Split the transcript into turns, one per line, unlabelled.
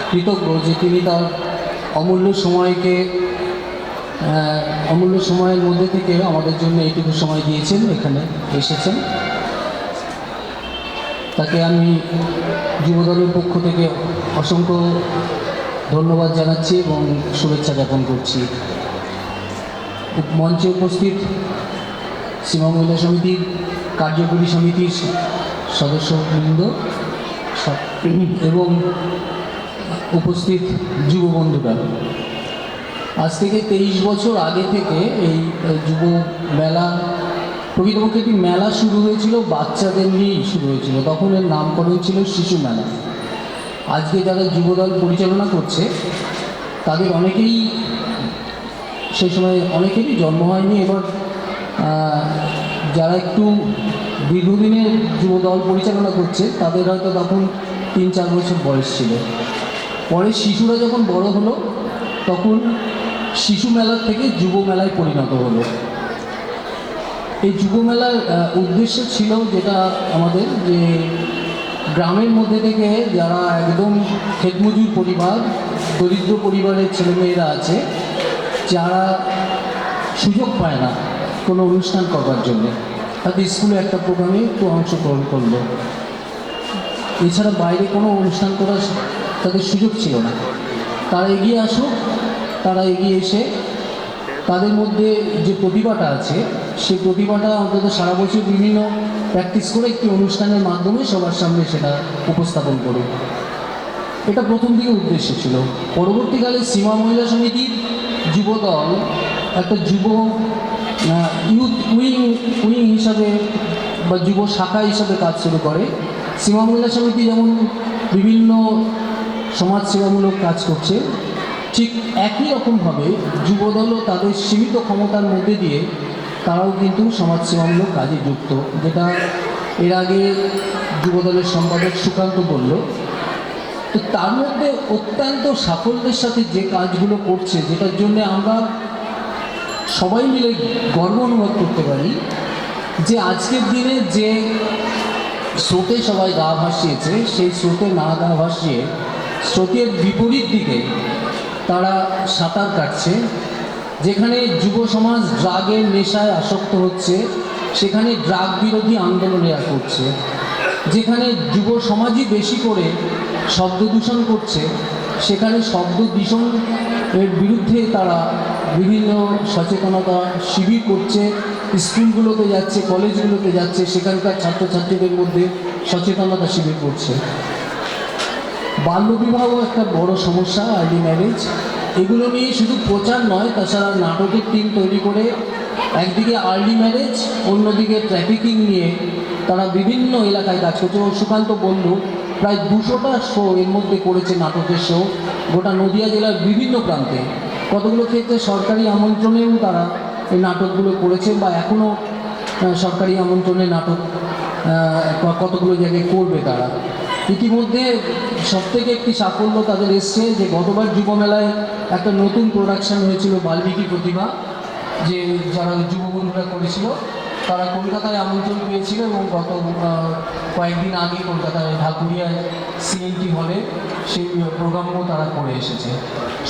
কৃতজ্ঞ যে তিনি তার অমূল্য সময়কে অমূল্য সময়ের মধ্যে থেকে আমাদের জন্য এইটুকু সময় দিয়েছেন, এখানে এসেছেন। তাকে আমি যুবদলের পক্ষ থেকে অসংখ্য ধন্যবাদ জানাচ্ছি এবং শুভেচ্ছা জ্ঞাপন করছি। মঞ্চে উপস্থিত সীমা মহিলা সমিতির কার্যকরী সমিতির সদস্যবৃন্দ এবং উপস্থিত যুব বন্ধুরা, আজ থেকে 23 বছর আগে থেকে এই যুব মেলা, প্রকৃতপক্ষে একটি মেলা শুরু হয়েছিল, বাচ্চাদের নিয়েই শুরু হয়েছিল। তখন এর নামকরণ ছিল শিশু মেলা। আজকে যারা যুবদল পরিচালনা করছে তাদের অনেকেই, সেই সময় অনেকেরই জন্ম হয়নি। এবার যারা একটু দীর্ঘদিনের যুবদল পরিচালনা করছে তাদের হয়তো তখন 3-4 বছর বয়স ছিল। পরে শিশুরা যখন বড় হলো তখন শিশু মেলার থেকে যুব মেলায় পরিণত হলো। এই যুব মেলার উদ্দেশ্য ছিল যেটা আমাদের, যে গ্রামের মধ্যে থেকে যারা একদম খেতমজুর পরিবার, দরিদ্র পরিবারের ছেলেমেয়েরা আছে, যারা সুযোগ পায় না কোনো অনুষ্ঠান করবার জন্যে, তাদের স্কুলে একটা প্রোগ্রামে একটু অংশগ্রহণ করলো, এছাড়া বাইরে কোনো অনুষ্ঠান করার তাদের সুযোগ ছিল না, তারা এগিয়ে আসুক। তারা এগিয়ে এসে তাদের মধ্যে যে প্রতিভাটা আছে সেই প্রতিভাটা অন্তত সারা বছর বিভিন্ন প্র্যাকটিস করে একটি অনুষ্ঠানের মাধ্যমে সবার সামনে সেটা উপস্থাপন করুক। এটা প্রথম দিকে উদ্দেশ্য ছিল। পরবর্তীকালে সীমা মহিলা সমিতির যুবদল একটা যুব ইউথ উইং হিসাবে বা যুব শাখা হিসাবে কাজ শুরু করে। সীমা মহিলা সমিতি যেমন বিভিন্ন সমাজসেবামূলক কাজ করছে, ঠিক একই রকমভাবে যুবদলও তাদের সীমিত ক্ষমতার মধ্যে দিয়ে তারাও কিন্তু সমাজসেবামূলক কাজে যুক্ত, যেটা এর আগে যুবদলের সম্পাদক সুকান্ত বলল। তো তার মধ্যে অত্যন্ত সাফল্যের সাথে যে কাজগুলো করছে, যেটার জন্য আমরা সবাই মিলে গর্ব অনুভব করতে পারি, যে আজকের দিনে যে স্রোতে সবাই গা ভাসিয়েছে, সেই স্রোতে না গা ভাসিয়ে স্রোতের বিপরীত দিকে তারা সাঁতার কাটছে। যেখানে যুব সমাজ ড্রাগের নেশায় আসক্ত হচ্ছে সেখানে ড্রাগ বিরোধী আন্দোলনেরা করছে। যেখানে যুব সমাজই বেশি করে শব্দ দূষণ করছে সেখানে শব্দ দূষণের বিরুদ্ধে তারা বিভিন্ন সচেতনতা শিবির করছে, স্কুলগুলোতে যাচ্ছে, কলেজগুলোতে যাচ্ছে, সেখানকার ছাত্রছাত্রীদের মধ্যে সচেতনতা শিবির করছে। বাল্যবিবাহ একটা বড় সমস্যা, আর্লি ম্যারেজ, এগুলো নিয়ে শুধু প্রচার নয়, তাছাড়া নাটকের টিম তৈরি করে একদিকে আর্লি ম্যারেজ, অন্যদিকে ট্রাফিকিং নিয়ে তারা বিভিন্ন এলাকায় কাজ করছে। এবং সুকান্ত বন্ধু প্রায় 200টা শো এর মধ্যে করেছে, নাটকের শো, গোটা নদিয়া জেলার বিভিন্ন প্রান্তে। কতগুলো ক্ষেত্রে সরকারি আমন্ত্রণেও তারা এই নাটকগুলো করেছে, বা এখনও সরকারি আমন্ত্রণে নাটক কতগুলো জায়গায় করবে তারা। ইতিমধ্যে সবথেকে একটি সাফল্য তাদের এসছে, যে গতবার যুব মেলায় একটা নতুন প্রোডাকশান হয়েছিল বাল্মীকি প্রতিভা, যে যারা যুব বন্ধুরা করেছিল তারা কলকাতায় আমন্ত্রণ পেয়েছিল এবং গত কয়েকদিন আগে কলকাতায় ঢাকুরিয়ায় CNT হলে সেই প্রোগ্রামও তারা করে এসেছে।